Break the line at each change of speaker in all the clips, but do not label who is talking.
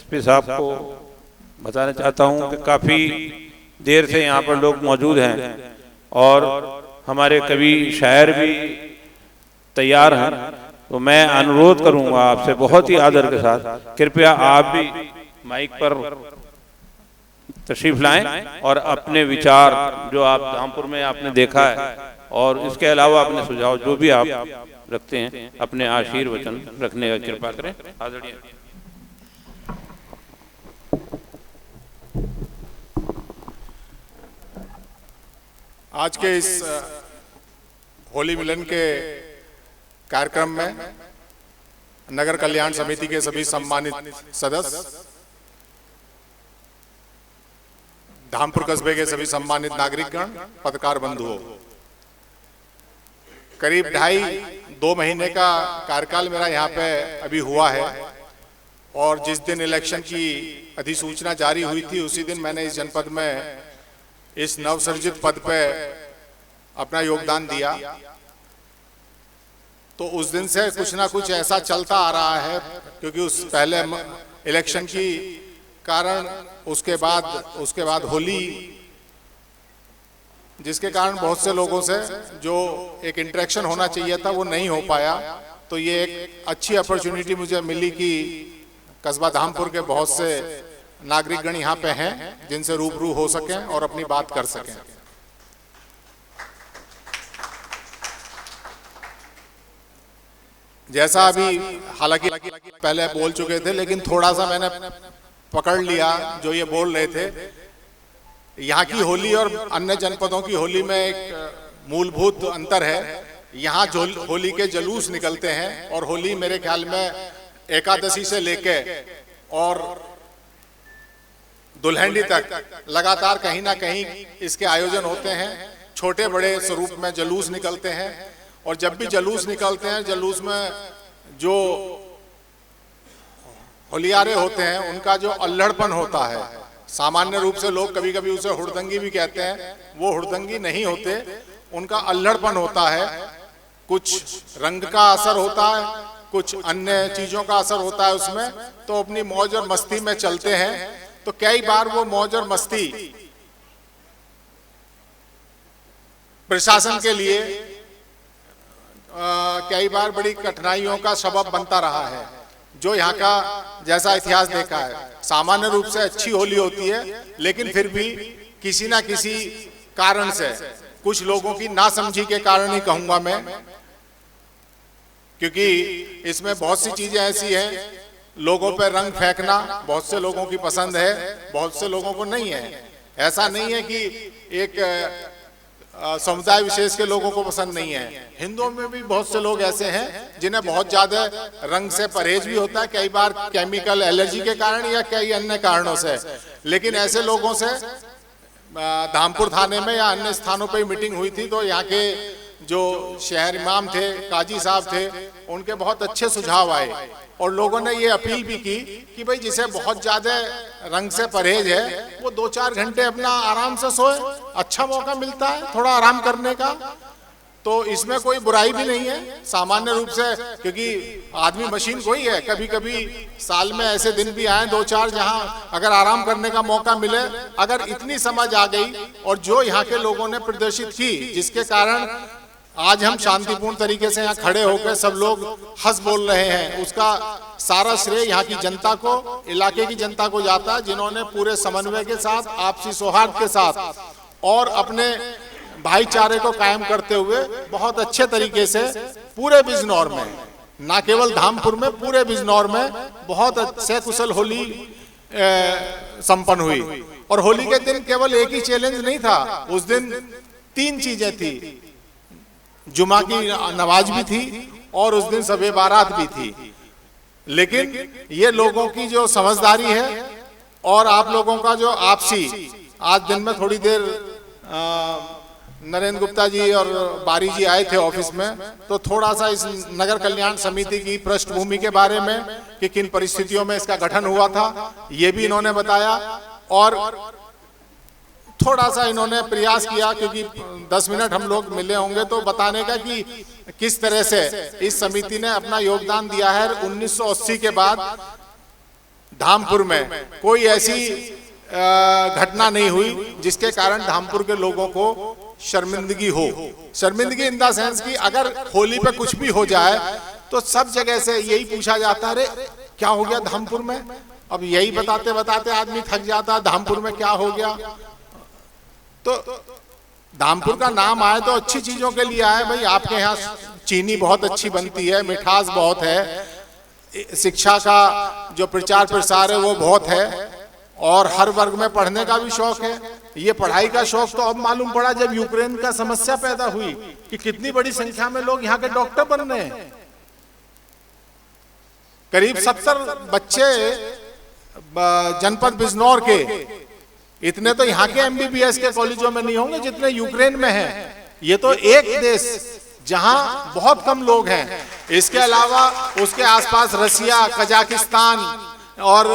SP साहब को बताना चाहता हूं कि काफ़ी देर से यहाँ पर लोग मौजूद हैं और हमारे कवि शायर भी तैयार हैं। तो मैं अनुरोध करूंगा आपसे बहुत ही आदर के साथ, कृपया आप भी माइक पर तशरीफ लाएं और अपने विचार जो आप धामपुर में आपने देखा है और इसके अलावा अपने सुझाव जो भी आप रखते हैं अपने आशीर्वचन रखने का कृपा करें। आदरणीय
आज के इस होली मिलन के कार्यक्रम में नगर कल्याण समिति के सभी सम्मानित सदस्य, धामपुर कस्बे के सभी सम्मानित नागरिकगण, पत्रकार बंधुओं, करीब 2.5-2 महीने का कार्यकाल मेरा यहाँ पे अभी हुआ है और जिस दिन इलेक्शन की अधिसूचना जारी हुई थी उसी दिन मैंने इस जनपद में इस नवसर्जित पद पे अपना योगदान दिया। तो उस दिन से कुछ ना कुछ ऐसा चलता आ रहा है, क्योंकि उस पहले इलेक्शन की कारण उसके बाद होली, जिसके कारण बहुत से लोगों से जो एक इंटरेक्शन होना चाहिए था वो नहीं हो पाया। तो ये एक अच्छी अपॉर्चुनिटी मुझे मिली कि कस्बा धामपुर के बहुत से नागरिकगण यहाँ पे हैं जिनसे रूबरू हो सकें और अपनी बात कर सकें। जैसा अभी हालांकि पहले बोल चुके थे, लेकिन थोड़ा सा मैंने पकड़ लिया जो ये बोल रहे थे। यहाँ की होली और अन्य जनपदों की होली में एक मूलभूत अंतर है। यहाँ होली के जुलूस निकलते हैं और होली मेरे ख्याल में एकादशी से लेके और दुल्हनडी तक लगातार कहीं ना कहीं इसके आयोजन होते हैं। छोटे बड़े स्वरूप में जुलूस निकलते हैं और जब भी जुलूस निकलते हैं, जुलूस में जो होलियारे होते हैं उनका जो अल्हड़पन होता है, सामान्य रूप से लोग कभी कभी उसे हुड़दंगी भी कहते हैं, वो हुड़दंगी नहीं होते, उनका अल्हड़पन होता है। कुछ रंग का असर होता है, कुछ अन्य चीजों का असर होता है उसमें, तो अपनी मौज और मस्ती में चलते हैं। तो कई बार वो मौज और मस्ती प्रशासन के लिए कई बार बड़ी कठिनाइयों का सबब बनता रहा है। जो यहाँ का जैसा इतिहास देखा है, सामान्य रूप से अच्छी होली होती है, लेकिन फिर भी किसी ना किसी कारण से, कुछ लोगों की नासमझी के कारण ही कहूंगा मैं, क्योंकि इसमें बहुत सी चीजें ऐसी हैं। लोगों पर रंग फेंकना बहुत से लोगों की पसंद है, बहुत से लोगों को नहीं है। ऐसा नहीं है कि एक समुदाय विशेष के लोगों को पसंद नहीं है। हिंदुओं में भी बहुत से लोग ऐसे हैं जिन्हें बहुत ज्यादा रंग से परहेज भी होता है, कई बार केमिकल एलर्जी के कारण या कई अन्य कारणों से। लेकिन ऐसे लोगों से धामपुर थाने में या अन्य स्थानों पर मीटिंग हुई थी, तो यहाँ के जो शहर इमाम थे, काजी साहब थे, उनके बहुत अच्छे सुझाव आए और लोगों ने ये अपील भी की कि भाई जिसे बहुत ज्यादा रंग से परहेज है वो 2-4 घंटे अपना आराम से सोए, अच्छा मौका मिलता है थोड़ा आराम करने का। तो इसमें कोई बुराई भी नहीं है सामान्य रूप से, क्योंकि आदमी मशीन कोई है। कभी कभी साल में ऐसे दिन भी आए 2-4 जहां अगर आराम करने का मौका मिले। अगर इतनी समझ आ गई और जो यहाँ के लोगों ने प्रदर्शित की, जिसके कारण आज हम शांतिपूर्ण तरीके से यहाँ खड़े होकर सब लोग हंस बोल रहे हैं, उसका सारा श्रेय यहाँ की जनता को, इलाके की जनता को जाता है, जिन्होंने पूरे समन्वय के साथ, आपसी सौहार्द के साथ और अपने भाईचारे को कायम करते हुए बहुत अच्छे तरीके से पूरे बिजनौर में, ना केवल धामपुर में, पूरे बिजनौर में बहुत अच्छे कुशल होली संपन्न हुई। और होली के दिन केवल एक ही चैलेंज नहीं था, उस दिन 3 चीजें थी। जुमा की नमाज भी थी और उस दिन शब बारात भी थी। लेकिन ये लोगों की जो समझदारी है और आप लोगों का जो आपसी, आज दिन में थोड़ी देर नरेंद्र गुप्ता जी और बारी जी आए थे ऑफिस में, तो थोड़ा सा इस नगर कल्याण समिति की पृष्ठभूमि के बारे में कि किन परिस्थितियों में इसका गठन हुआ था ये भी इन्होंने बताया। और थोड़ा सा इन्होंने प्रयास किया, क्योंकि 10 मिनट हम लोग मिले होंगे, तो बताने का कि किस तरह से इस समिति ने अपना योगदान दिया है। 1980 के बाद धामपुर में कोई ऐसी घटना नहीं हुई जिसके कारण धामपुर के लोगों को शर्मिंदगी हो। शर्मिंदगी इन द सेंस कि अगर होली पे कुछ भी हो जाए तो सब जगह से यही पूछा जाता है, अरे क्या हो गया धामपुर में। अब यही बताते बताते आदमी थक जाता है, धामपुर में क्या हो गया। तो धामपुर का नाम आए तो अच्छी चीजों के लिए आए। भाई आपके यहाँ चीनी बहुत अच्छी बनती है, मिठास बहुत है, शिक्षा का जो प्रचार प्रसार है वो बहुत है, और हर वर्ग में पढ़ने का भी शौक है। ये पढ़ाई का शौक तो अब मालूम पड़ा जब यूक्रेन का समस्या पैदा हुई कि कितनी बड़ी संख्या में लोग यहाँ के डॉक्टर बन रहे हैं। करीब 70 बच्चे जनपद बिजनौर के, इतने तो यहाँ के एमबीबीएस के कॉलेजों में नहीं होंगे जितने यूक्रेन में हैं। ये तो एक देश जहां बहुत कम लोग हैं। इसके अलावा उसके आसपास रसिया, कजाकिस्तान और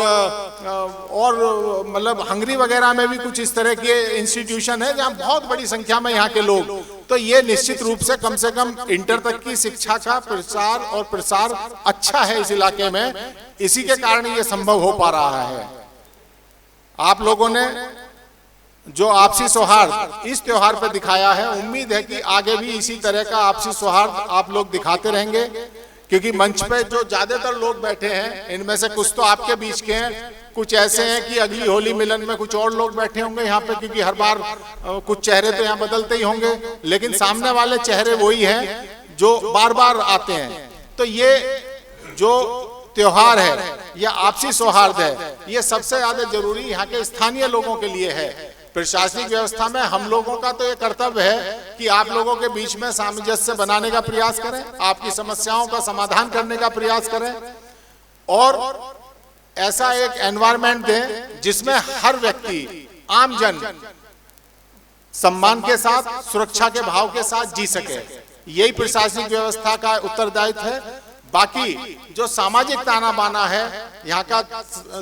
मतलब हंगरी वगैरह में भी कुछ इस तरह के इंस्टीट्यूशन है जहां बहुत बड़ी संख्या में यहाँ के लोग। तो ये निश्चित रूप से कम इंटर तक की शिक्षा का प्रचार और प्रसार अच्छा है इस इलाके में। इसी के कारण ये संभव हो पा रहा है। आप लोगों ने जो आपसी सौहार्द इस त्योहार पर दिखाया है, उम्मीद है कि आगे भी इसी तरह का आपसी सौहार्द आप लोग दिखाते रहेंगे, क्योंकि मंच पे जो ज्यादातर लोग बैठे हैं इनमें से कुछ तो आपके बीच के हैं, कुछ ऐसे हैं कि अगली होली मिलन में कुछ और लोग बैठे होंगे यहाँ पे, क्योंकि हर बार कुछ चेहरे तो यहाँ बदलते ही होंगे, लेकिन सामने वाले चेहरे वही हैं जो बार बार आते हैं। तो ये जो त्योहार है या आपसी सौहार्द है, ये सबसे ज्यादा जरूरी यहाँ के स्थानीय लोगों के लिए है। प्रशासनिक व्यवस्था में हम लोगों का तो ये कर्तव्य है कि आप लोगों के बीच में सामंजस्य बनाने का प्रयास करें, आपकी समस्याओं का समाधान करने का प्रयास करें, और ऐसा एक एनवायरनमेंट दें जिसमें हर व्यक्ति, आम जन सम्मान के साथ, सुरक्षा के भाव के साथ जी सके। यही प्रशासनिक व्यवस्था का उत्तरदायित्व है। बाकी जो सामाजिक ताना बाना है, यहाँ का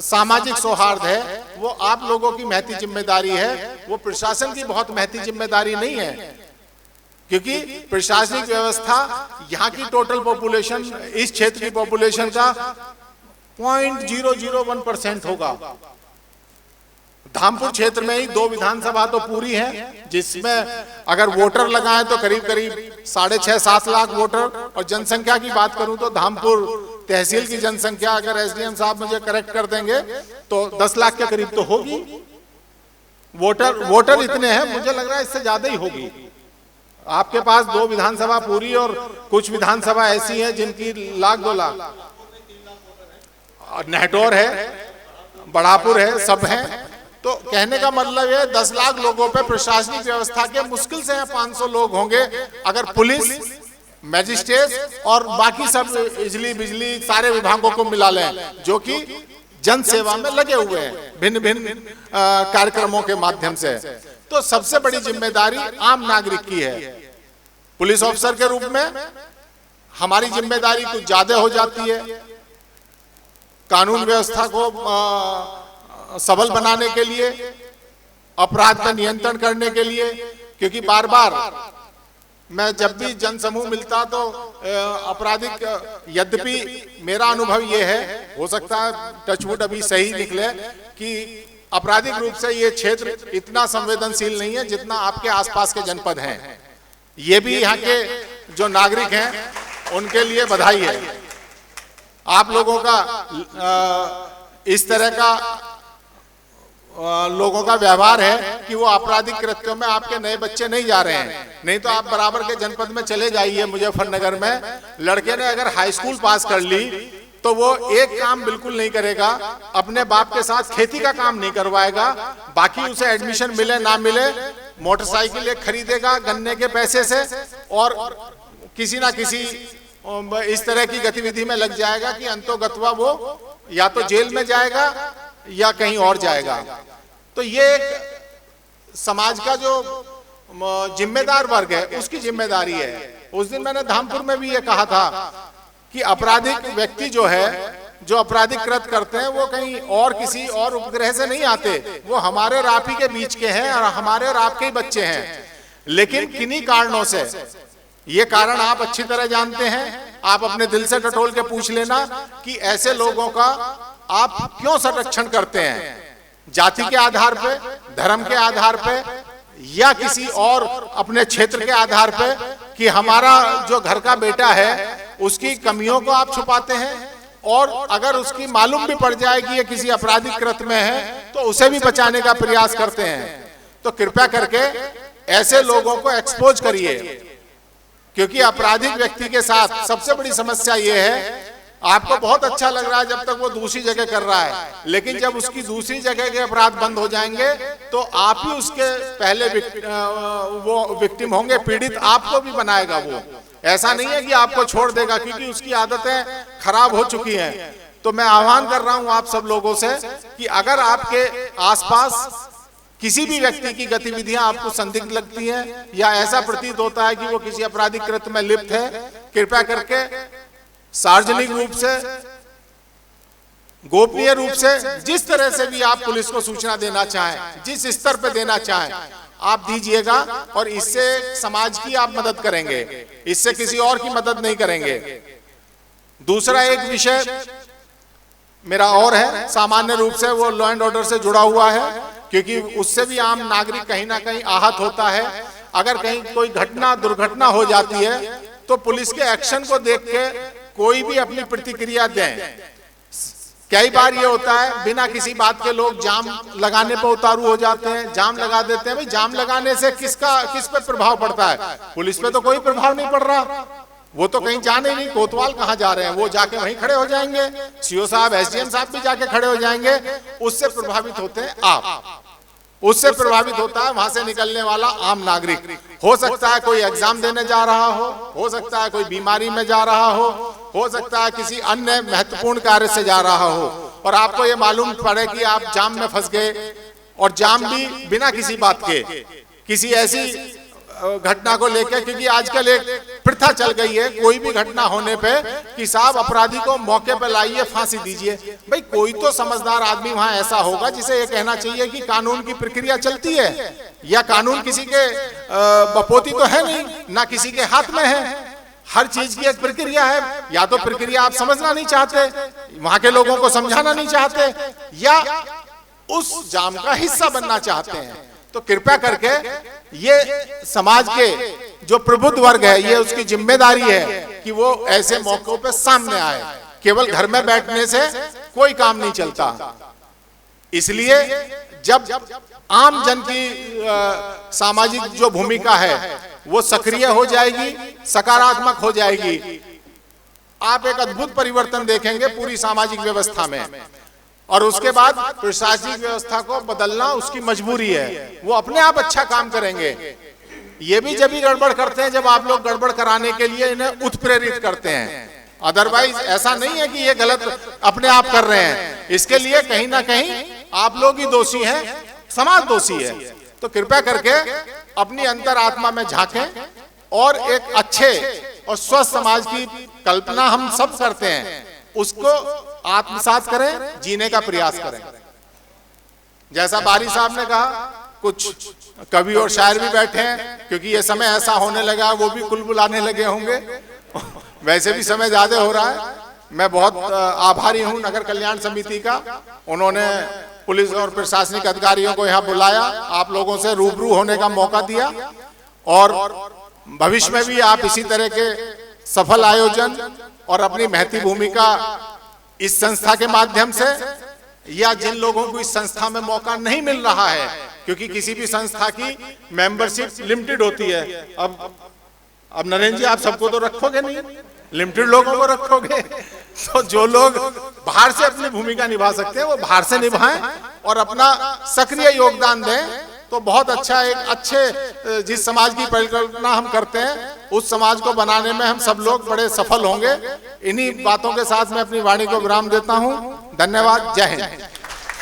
सामाजिक सौहार्द है, वो आप लोगों की महती जिम्मेदारी है, वो प्रशासन की बहुत महती जिम्मेदारी नहीं है, क्योंकि प्रशासनिक व्यवस्था यहाँ की टोटल पॉपुलेशन, इस क्षेत्र की पॉपुलेशन का 0.001% होगा। धामपुर क्षेत्र में ही 2 विधानसभा तो पूरी है, जिसमें अगर वोटर लगाएं तो करीब 6.5-7 लाख वोटर, और जनसंख्या की बात करूं तो धामपुर तहसील की जनसंख्या, अगर एसडीएम साहब मुझे करेक्ट कर देंगे, तो 10 लाख के करीब तो होगी। वोटर इतने हैं, मुझे लग रहा है इससे ज्यादा ही होगी। आपके पास 2 विधानसभा पूरी और कुछ विधानसभा ऐसी हैं जिनकी 1-2 लाख, नहटौर है, बढ़ापुर है, सब हैं। तो कहने का मतलब है 10 लाख लोगों पे प्रशासनिक व्यवस्था के मुश्किल से 500 लोग होंगे, अगर पुलिस, मैजिस्ट्रेट और बाकी सब बिजली सारे विभागों को मिला लें, जो कि जन सेवा में लगे हुए हैं भिन्न भिन्न कार्यक्रमों के माध्यम से। तो सबसे बड़ी जिम्मेदारी आम नागरिक की है। पुलिस ऑफिसर के रूप में हमारी जिम्मेदारी कुछ ज्यादा हो जाती है, कानून व्यवस्था को सबल बनाने के लिए, अपराध पर नियंत्रण करने के लिए, क्योंकि बार बार मैं जब भी जन समूह मिलता तो आपराधिक, यद्यपि मेरा अनुभव ये है, हो सकता है टचवुड अभी सही निकले, कि आपराधिक रूप से ये क्षेत्र इतना संवेदनशील नहीं है जितना आपके आसपास के जनपद हैं। ये भी यहाँ के जो नागरिक हैं उनके लिए बधाई है। आप लोगों का इस तरह का लोगों का व्यवहार है कि वो आपराधिक कृत्यों में आपके नए बच्चे नहीं जा रहे हैं। नहीं तो आप बराबर के जनपद में चले जाइए, मुजफ्फरनगर में लड़के ने अगर हाई स्कूल पास कर ली तो वो एक काम बिल्कुल नहीं करेगा, अपने बाप के साथ खेती का काम नहीं करवाएगा, बाकी उसे एडमिशन मिले ना मिले मोटरसाइकिल एक खरीदेगा गन्ने के पैसे से, और किसी ना किसी इस तरह की गतिविधि में लग जाएगा कि अंतोगत्वा वो या तो जेल में जाएगा या कहीं और जाएगा। तो ये एक समाज का जो जिम्मेदार वर्ग है उसकी जिम्मेदारी है। उस दिन मैंने धामपुर में भी ये कहा था कि आपराधिक व्यक्ति जो है, जो आपराधिक कृत्य करते हैं, वो कहीं और किसी और उपग्रह से नहीं आते, वो हमारे और आप ही के बीच के हैं और हमारे और आपके ही बच्चे हैं। लेकिन किन्हीं कारणों से, ये कारण आप अच्छी तरह जानते हैं, आप अपने दिल से टटोल के पूछ लेना कि ऐसे लोगों का आप क्यों संरक्षण करते हैं? जाति के आधार पे, धर्म के आधार पे, या किसी और अपने क्षेत्र के आधार पे कि हमारा जो घर का बेटा है उसकी कमियों को आप छुपाते हैं, और अगर उसकी मालूम भी पड़ जाए कि ये किसी आपराधिक कृत्य में है तो उसे भी बचाने का प्रयास करते हैं। तो कृपया करके ऐसे लोगों को एक्सपोज करिए, क्योंकि आपराधिक व्यक्ति के साथ सबसे बड़ी समस्या ये है, आपको बहुत अच्छा लग रहा है जब तक वो दूसरी जगह कर रहा है, लेकिन जब उसकी दूसरी जगह के अपराध बंद हो जाएंगे तो आप ही उसके पहले वो विक्टिम होंगे, पीड़ित आपको भी बनाएगा वो। ऐसा नहीं है कि आपको छोड़ देगा, क्योंकि उसकी आदतें खराब हो चुकी हैं। तो मैं आह्वान कर रहा हूं आप सब लोगों से कि अगर आपके आसपास किसी भी व्यक्ति की गतिविधियां आपको संदिग्ध लगती हैं या ऐसा प्रतीत होता है कि वो किसी आपराधिक कृत्य में लिप्त है, कृपया करके सार्वजनिक रूप से, गोपनीय रूप से, जिस तरह से भी आप पुलिस को सूचना देना चाहें, जिस स्तर पर देना चाहें, आप दीजिएगा, और इससे समाज की आप मदद करेंगे, इससे किसी और की मदद नहीं करेंगे। दूसरा एक विषय मेरा और है, सामान्य रूप से वो लॉ एंड ऑर्डर से जुड़ा हुआ है, क्योंकि उससे भी आम नागरिक कहीं ना कहीं आहत होता है। अगर कहीं कोई घटना, दुर्घटना हो जाती है तो पुलिस के एक्शन को देख के कोई भी अपनी प्रतिक्रिया दें। कई बार ये होता है बिना किसी बात के लोग जाम लगाने पर उतारू हो जाते हैं, जाम लगा देते हैं। भाई जाम लगाने से किस पे प्रभाव पड़ता है? पुलिस पे तो कोई प्रभाव नहीं पड़ रहा, वो तो कहीं जाने नहीं, कोतवाल कहाँ जा रहे हैं, वो जाके वहीं खड़े हो जाएंगे, सीओ साहब, एसडीएम साहब भी जाके खड़े हो जाएंगे। उससे प्रभावित होते हैं आप, उससे प्रभावित होता है वहां से निकलने वाला आम नागरिक। हो सकता है कोई एग्जाम देने जा रहा हो सकता है कोई बीमारी में जा रहा हो सकता है किसी अन्य महत्वपूर्ण कार्य से जा रहा हो, और आपको ये मालूम पड़े कि आप जाम में फंस गए, और जाम भी बिना किसी बात के, किसी ऐसी घटना को लेकर, क्योंकि आजकल एक प्रथा चल गई है कोई भी घटना होने पे कि साहब अपराधी को मौके पर लाइए, फांसी दीजिए। भाई कोई तो समझदार आदमी वहां ऐसा होगा जिसे ये कहना चाहिए कि कानून की प्रक्रिया चलती है, या कानून किसी के बपोती तो है नहीं, ना किसी के हाथ में है, हर चीज की एक प्रक्रिया है। या तो प्रक्रिया आप समझना नहीं चाहते, वहां के लोगों को समझाना नहीं चाहते, या उस जाम का हिस्सा बनना चाहते हैं। तो कृपया करके ये समाज के जो प्रबुद्ध वर्ग है, ये उसकी जिम्मेदारी है कि वो ऐसे मौकों पे सामने आए। केवल घर में बैठने से कोई काम नहीं चलता। इसलिए जब आम जन की सामाजिक जो भूमिका है वो सक्रिय हो जाएगी, सकारात्मक हो जाएगी, आप एक अद्भुत परिवर्तन देखेंगे पूरी सामाजिक व्यवस्था में। और उसके बाद प्रशासनिक व्यवस्था को बदलना उसकी मजबूरी है, वो अपने आप अच्छा काम करेंगे। ये भी जब ही गड़बड़ करते हैं जब आप लोग गड़बड़ कराने के लिए इन्हें उत्प्रेरित करते हैं, अदरवाइज ऐसा नहीं है कि ये गलत अपने आप कर रहे हैं। इसके लिए कहीं ना कहीं आप लोग ही दोषी हैं, समाज दोषी है। तो कृपया करके अपनी अंतरात्मा में झांकें और एक अच्छे और स्वस्थ समाज की कल्पना हम सब करते हैं, उसको आत्मसात करें, जीने का प्रयास करें। जैसा बारी साहब ने कहा, कुछ कवि और शायर भी बैठे हैं, क्योंकि ये समय ऐसा होने लगा, वो भी कुलबुलाने लगे होंगे। वैसे भी समय ज्यादा हो रहा है। मैं बहुत आभारी हूं नगर कल्याण समिति का, उन्होंने पुलिस और प्रशासनिक अधिकारियों को यहाँ बुलाया, आप लोगों से रूबरू होने का मौका दिया, और भविष्य में भी आप इसी तरह के सफल आयोजन और अपनी महती भूमिका इस संस्था के माध्यम से, या जिन लोगों को इस संस्था में मौका नहीं मिल रहा है, क्योंकि किसी भी संस्था की मेंबरशिप लिमिटेड होती है। अब नरेंद्र जी आप सबको तो रखोगे नहीं, लिमिटेड लोगों को रखोगे। तो जो लोग बाहर से अपनी भूमिका निभा सकते हैं वो बाहर से निभाएं और अपना सक्रिय योगदान दें। तो बहुत अच्छा, एक अच्छे जिस समाज की परिकल्पना हम करते हैं उस समाज को बनाने में हम सब लोग बड़े सफल होंगे। इन्हीं बातों के साथ मैं अपनी वाणी को विराम देता हूं। धन्यवाद। जय हिंद।